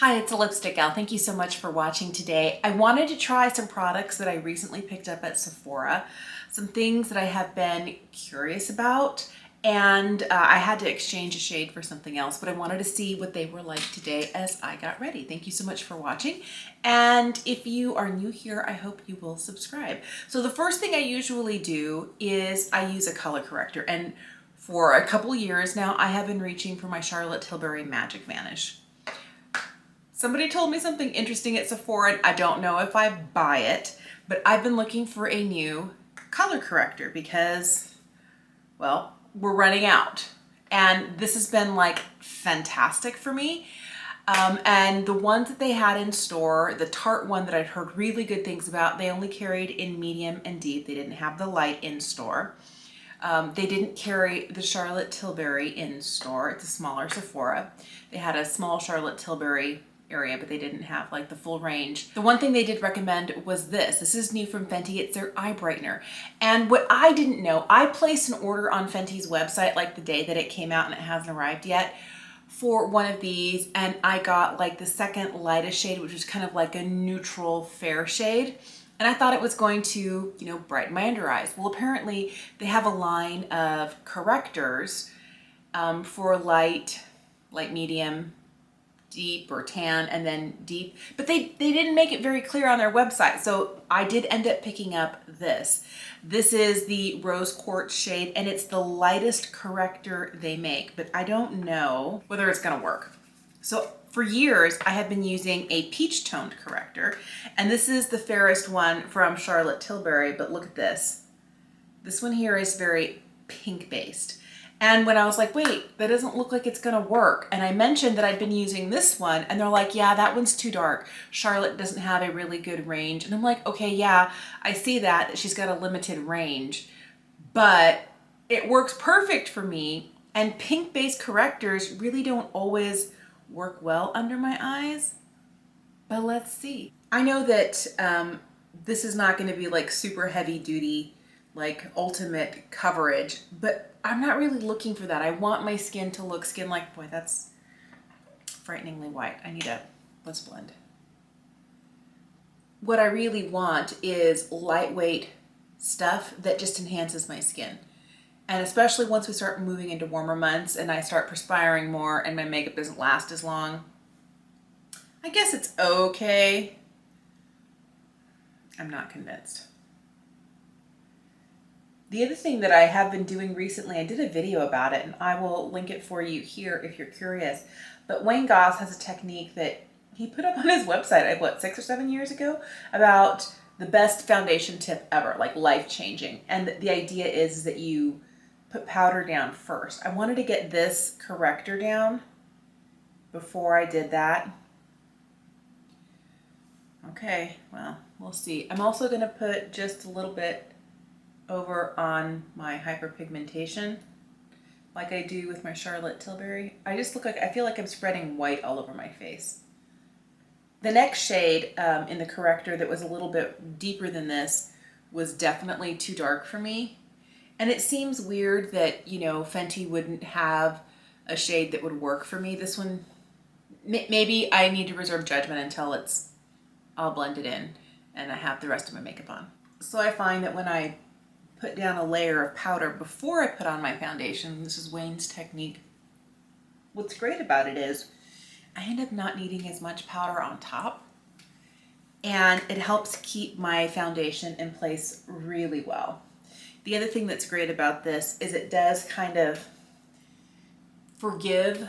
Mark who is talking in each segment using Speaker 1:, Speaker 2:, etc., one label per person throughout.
Speaker 1: Hi, it's a Lipstick Gal. Thank you so much for watching today. I wanted to try some products that I recently picked up at Sephora, some things that I have been curious about, and I had to exchange a shade for something else, but I wanted to see what they were like today as I got ready. Thank you so much for watching, and if you are new here, I hope you will subscribe. So the first thing I usually do is I use a color corrector, and for a couple years now, I have been reaching for my Charlotte Tilbury Magic Vanish. Somebody told me something interesting at Sephora, and I don't know if I buy it, but I've been looking for a new color corrector because, well, we're running out. And this has been like fantastic for me. And the ones that they had in store, the Tarte one that I'd heard really good things about, they only carried in medium and deep. They didn't have the light in store. They didn't carry the Charlotte Tilbury in store. It's a smaller Sephora. They had a small Charlotte Tilbury area, but they didn't have like the full range. The one thing they did recommend was this. This is new from Fenty. It's their eye brightener. And what I didn't know, I placed an order on Fenty's website like the day that it came out and it hasn't arrived yet for one of these, and I got like the second lightest shade, which is kind of like a neutral fair shade. And I thought it was going to, brighten my under eyes. Well, apparently they have a line of correctors for light, medium, deep, or tan, and then deep. But they didn't make it very clear on their website. So I did end up picking up this. This is the Rose Quartz shade, and it's the lightest corrector they make. But I don't know whether it's going to work. So for years, I have been using a peach toned corrector, and this is the fairest one from Charlotte Tilbury, but look at this. This one here is very pink based. And when I was like, wait, that doesn't look like it's gonna work, and I mentioned that I'd been using this one, and they're like, yeah, that one's too dark. Charlotte doesn't have a really good range. And I'm like, okay, yeah, I see that she's got a limited range, but it works perfect for me, and pink-based correctors really don't always work well under my eyes, but let's see. I know that this is not going to be like super heavy duty, like ultimate coverage, but I'm not really looking for that. I want my skin to look skin-like. Boy, that's frighteningly white. Let's blend. What I really want is lightweight stuff that just enhances my skin. And especially once we start moving into warmer months and I start perspiring more and my makeup doesn't last as long, I guess it's okay. I'm not convinced. The other thing that I have been doing recently, I did a video about it and I will link it for you here if you're curious, but Wayne Goss has a technique that he put up on his website, 6 or 7 years ago, about the best foundation tip ever, like life-changing. And the idea is that you put powder down first. I wanted to get this corrector down before I did that. Okay, well, we'll see. I'm also going to put just a little bit over on my hyperpigmentation like I do with my Charlotte Tilbury. I feel like I'm spreading white all over my face. The next shade in the corrector that was a little bit deeper than this was definitely too dark for me. And it seems weird that, Fenty wouldn't have a shade that would work for me. This one, maybe I need to reserve judgment until it's all blended in and I have the rest of my makeup on. So I find that when I put down a layer of powder before I put on my foundation, this is Wayne's technique, what's great about it is I end up not needing as much powder on top, and it helps keep my foundation in place really well. The other thing that's great about this is it does kind of forgive,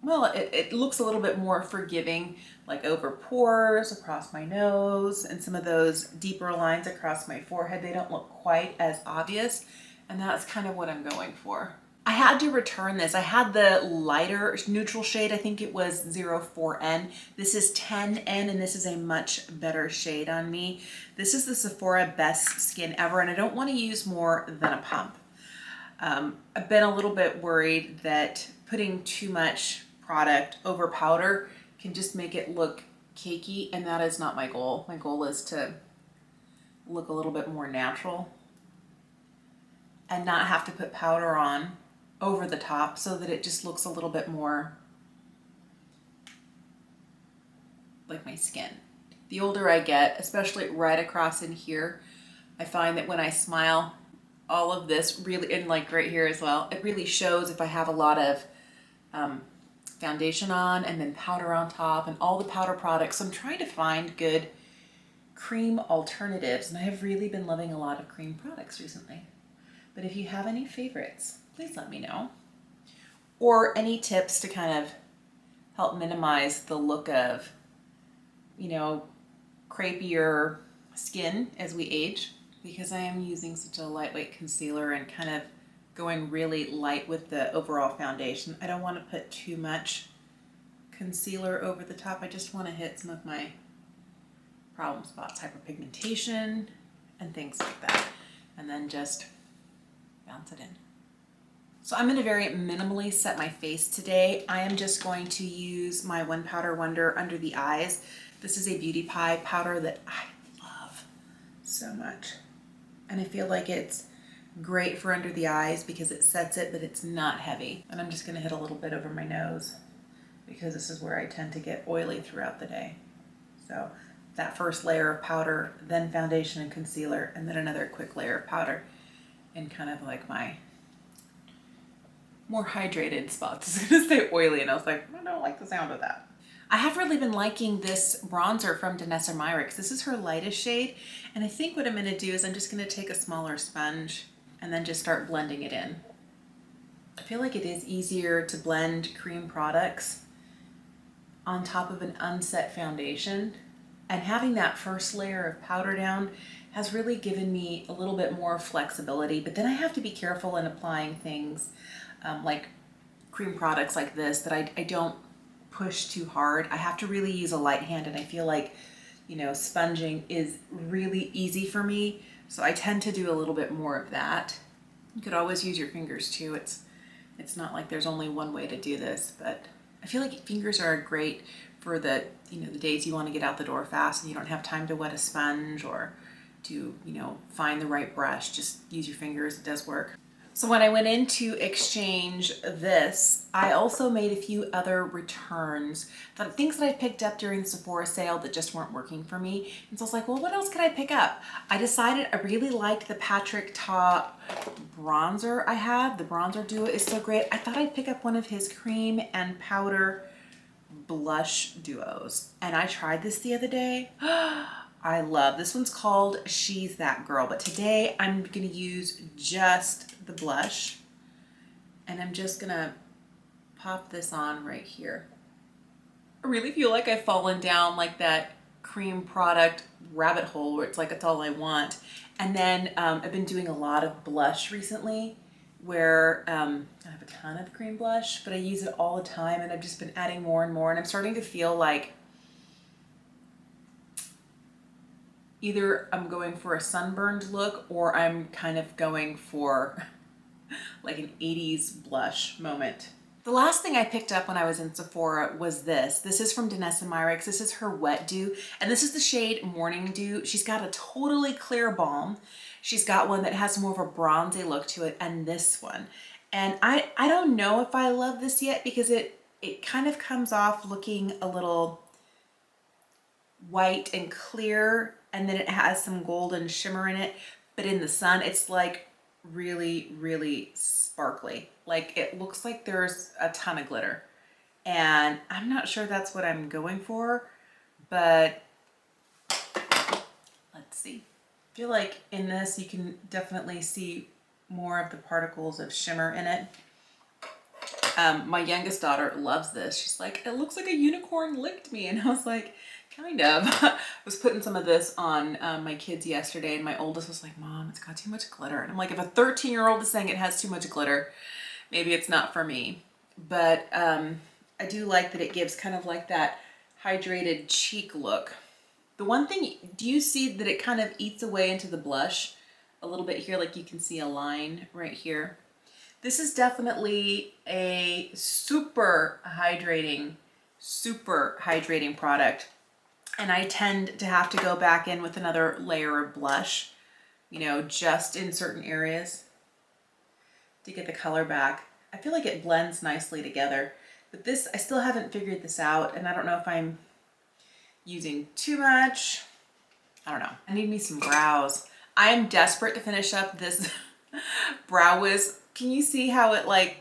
Speaker 1: well, it looks a little bit more forgiving, like over pores, across my nose, and some of those deeper lines across my forehead. They don't look quite as obvious, and that's kind of what I'm going for. I had to return this. I had the lighter neutral shade. I think it was 04N. This is 10N, and this is a much better shade on me. This is the Sephora Best Skin Ever, and I don't want to use more than a pump. I've been a little bit worried that putting too much product over powder can just make it look cakey, and that is not my goal. My goal is to look a little bit more natural and not have to put powder on over the top so that it just looks a little bit more like my skin. The older I get, especially right across in here, I find that when I smile, all of this really, and like right here as well, it really shows if I have a lot of foundation on and then powder on top and all the powder products. So I'm trying to find good cream alternatives, and I have really been loving a lot of cream products recently. But if you have any favorites, please let me know. Or any tips to kind of help minimize the look of, you know, crepier skin as we age, because I am using such a lightweight concealer and kind of going really light with the overall foundation. I don't want to put too much concealer over the top. I just want to hit some of my problem spots, hyperpigmentation and things like that, and then just bounce it in. So I'm going to very minimally set my face today. I am just going to use my One Powder Wonder under the eyes. This is a Beauty Pie powder that I love so much. And I feel like it's great for under the eyes because it sets it, but it's not heavy. And I'm just going to hit a little bit over my nose because this is where I tend to get oily throughout the day. So that first layer of powder, then foundation and concealer, and then another quick layer of powder in kind of like my more hydrated spots. I was gonna say oily, and I was like, I don't like the sound of that. I have really been liking this bronzer from Danessa Myricks. This is her lightest shade, and I think what I'm gonna do is I'm just gonna take a smaller sponge and then just start blending it in. I feel like it is easier to blend cream products on top of an unset foundation, and having that first layer of powder down has really given me a little bit more flexibility, but then I have to be careful in applying things like cream products like this, that I don't push too hard. I have to really use a light hand, and I feel like, you know, sponging is really easy for me, so I tend to do a little bit more of that. You could always use your fingers too. It's not like there's only one way to do this, but I feel like fingers are great for the, you know, the days you want to get out the door fast and you don't have time to wet a sponge or to, you know, find the right brush. Just use your fingers, it does work. So when I went in to exchange this, I also made a few other returns, things that I picked up during the Sephora sale that just weren't working for me. And so I was like, well, what else could I pick up? I decided I really liked the Patrick Ta bronzer I have. The bronzer duo is so great. I thought I'd pick up one of his cream and powder blush duos. And I tried this the other day. I love this. One's called She's That Girl, but today I'm gonna use just the blush, and I'm just gonna pop this on right here. I really feel like I've fallen down like that cream product rabbit hole where it's like, it's all I want. And then I've been doing a lot of blush recently where I have a ton of cream blush, but I use it all the time, and I've just been adding more and more, and I'm starting to feel like either I'm going for a sunburned look or I'm kind of going for like an 80s blush moment. The last thing I picked up when I was in Sephora was this. This is from Danessa Myricks. This is her Wet Dew, and this is the shade Morning Dew. She's got a totally clear balm. She's got one that has more of a bronzy look to it, and this one. And I don't know if I love this yet because it kind of comes off looking a little white and clear, and then it has some golden shimmer in it, but in the sun it's like really, really sparkly. Like it looks like there's a ton of glitter, and I'm not sure that's what I'm going for, but let's see. I feel like in this you can definitely see more of the particles of shimmer in it. My youngest daughter loves this. She's like, it looks like a unicorn licked me, and I was like, kind of. I was putting some of this on my kids yesterday, and my oldest was like, Mom, it's got too much glitter. And I'm like, if a 13-year-old is saying it has too much glitter, maybe it's not for me. But I do like that it gives kind of like that hydrated cheek look. The one thing, do you see that it kind of eats away into the blush a little bit here? Like you can see a line right here. This is definitely a super hydrating product. And I tend to have to go back in with another layer of blush, you know, just in certain areas to get the color back. I feel like it blends nicely together, but this, I still haven't figured this out, and I don't know if I'm using too much. I don't know. I need me some brows. I am desperate to finish up this Brow Wiz. Can you see how it like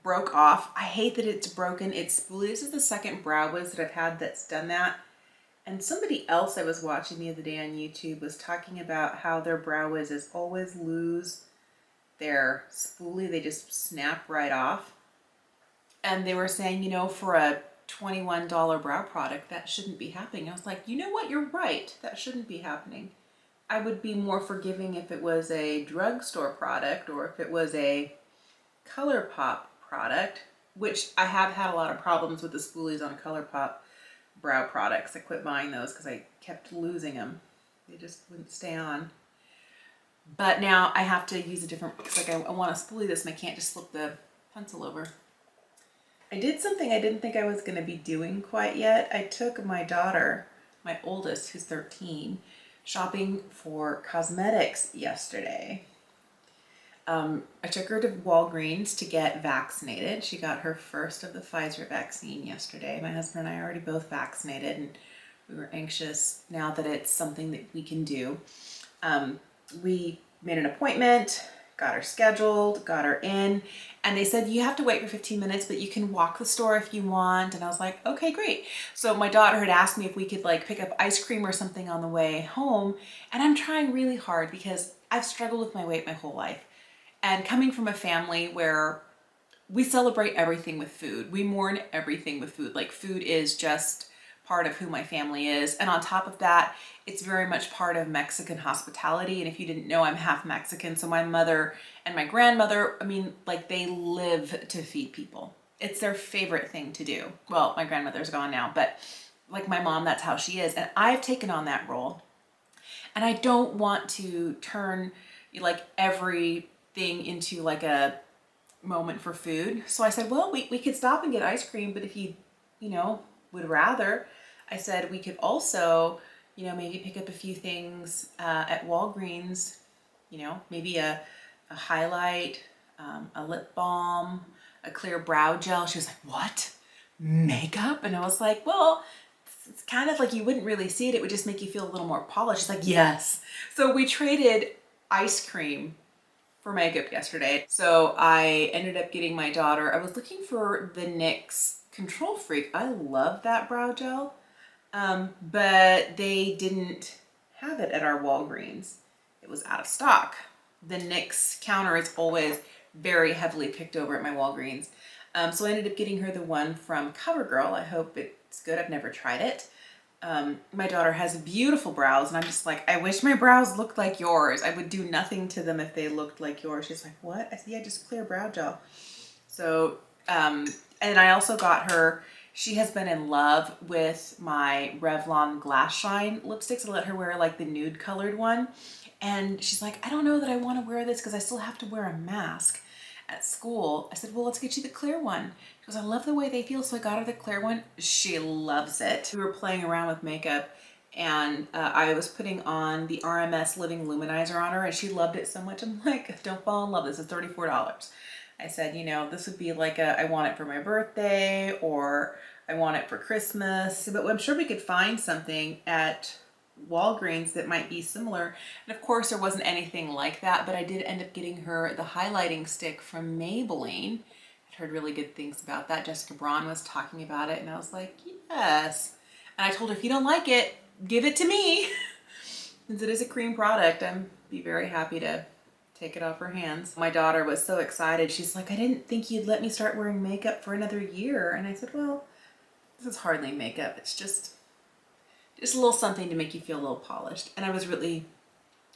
Speaker 1: broke off? I hate that it's broken. It's spoolie. This is the second Brow Wiz that I've had that's done that. And somebody else I was watching the other day on YouTube was talking about how their Brow Wizzes always lose their spoolie. They just snap right off. And they were saying, you know, for a $21 brow product, that shouldn't be happening. I was like, you know what? You're right. That shouldn't be happening. I would be more forgiving if it was a drugstore product or if it was a ColourPop product, which I have had a lot of problems with the spoolies on ColourPop brow products. I quit buying those because I kept losing them. They just wouldn't stay on. But now I have to use a different, because like I want to spoolie this and I can't just slip the pencil over. I did something I didn't think I was going to be doing quite yet. I took my daughter, my oldest, who's 13, shopping for cosmetics yesterday. I took her to Walgreens to get vaccinated. She got her first of the Pfizer vaccine yesterday. My husband and I are already both vaccinated, and we were anxious now that it's something that we can do. We made an appointment, got her scheduled, got her in, and they said you have to wait for 15 minutes, but you can walk the store if you want. And I was like, okay, great. So my daughter had asked me if we could like pick up ice cream or something on the way home, and I'm trying really hard because I've struggled with my weight my whole life. And coming from a family where we celebrate everything with food, we mourn everything with food. Like food is just part of who my family is. And on top of that, it's very much part of Mexican hospitality. And if you didn't know, I'm half Mexican. So my mother and my grandmother, I mean, like they live to feed people. It's their favorite thing to do. Well, my grandmother's gone now, but like my mom, that's how she is. And I've taken on that role. And I don't want to turn like everything into like a moment for food. So I said, well, we could stop and get ice cream, but if you know, would rather, I said we could also, you know, maybe pick up a few things at Walgreens, you know, maybe a highlight, a lip balm, a clear brow gel. She was like, what? Makeup? And I was like, well, it's kind of like you wouldn't really see it. It would just make you feel a little more polished. She's like, yes. So we traded ice cream for makeup yesterday. So I ended up getting my daughter, I was looking for the NYX Control Freak. I love that brow gel, but they didn't have it at our Walgreens. It was out of stock. The NYX counter is always very heavily picked over at my Walgreens. So I ended up getting her the one from CoverGirl. I hope it's good. I've never tried it. My daughter has beautiful brows, and I'm just like, I wish my brows looked like yours. I would do nothing to them if they looked like yours. She's like, what? I said, yeah, just clear brow gel. So, and I also got her, she has been in love with my Revlon Glass Shine lipsticks. I let her wear like the nude colored one. And she's like, I don't know that I want to wear this because I still have to wear a mask at school. I said, well, let's get you the clear one. She goes, I love the way they feel. So I got her the clear one. She loves it. We were playing around with makeup, and I was putting on the RMS Living Luminizer on her, and she loved it so much. I'm like, don't fall in love. This is $34. I said, you know, this would be like I want it for my birthday, or I want it for Christmas. But I'm sure we could find something at Walgreens that might be similar. And of course there wasn't anything like that, but I did end up getting her the highlighting stick from Maybelline. I'd heard really good things about that. Jessica Braun was talking about it, and I was like, yes. And I told her, if you don't like it, give it to me. Since it is a cream product, I'd be very happy to take it off her hands. My daughter was so excited. She's like, I didn't think you'd let me start wearing makeup for another year. And I said, well, this is hardly makeup. It's just a little something to make you feel a little polished. And I was really,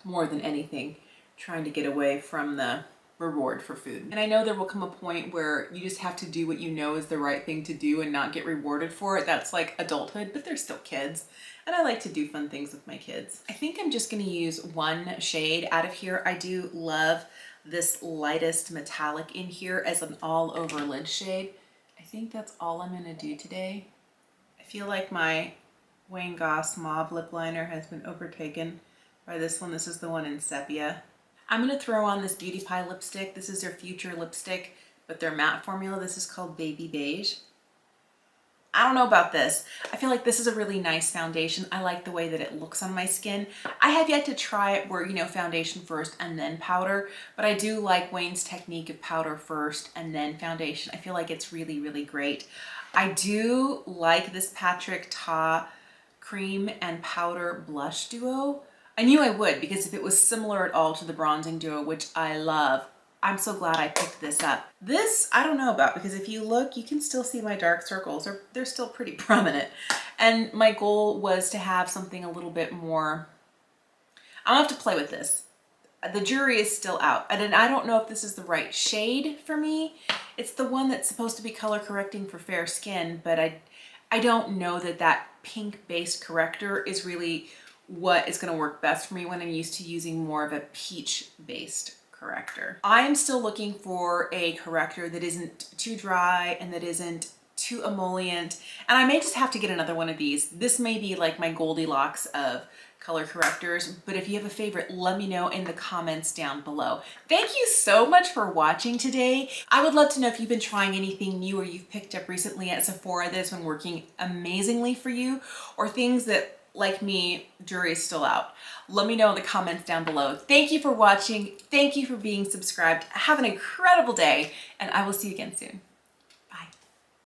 Speaker 1: more than anything, trying to get away from the reward for food. And I know there will come a point where you just have to do what you know is the right thing to do and not get rewarded for it. That's like adulthood, but they're still kids. And I like to do fun things with my kids. I think I'm just gonna use one shade out of here. I do love this lightest metallic in here as an all over lid shade. I think that's all I'm gonna do today. I feel like my Wayne Goss Mauve lip liner has been overtaken by this one. This is the one in Sepia. I'm going to throw on this Beauty Pie lipstick. This is their Future lipstick, but their matte formula. This is called Baby Beige. I don't know about this. I feel like this is a really nice foundation. I like the way that it looks on my skin. I have yet to try it where, you know, foundation first and then powder, but I do like Wayne's technique of powder first and then foundation. I feel like it's really, really great. I do like this Patrick Ta cream and powder blush duo. I knew I would, because if it was similar at all to the bronzing duo, which I love, I'm so glad I picked this up. This, I don't know about, because if you look, you can still see my dark circles, or they're still pretty prominent. And my goal was to have something a little bit more, I'll have to play with this. The jury is still out. And I don't know if this is the right shade for me. It's the one that's supposed to be color correcting for fair skin, but I don't know that that pink based corrector is really what is gonna work best for me when I'm used to using more of a peach based corrector. I'm still looking for a corrector that isn't too dry and that isn't too emollient. And I may just have to get another one of these. This may be like my Goldilocks of color correctors, but if you have a favorite, let me know in the comments down below. Thank you so much for watching today. I would love to know if you've been trying anything new or you've picked up recently at Sephora that has been working amazingly for you, or things that, like me, jury is still out. Let me know in the comments down below. Thank you for watching. Thank you for being subscribed. Have an incredible day, and I will see you again soon.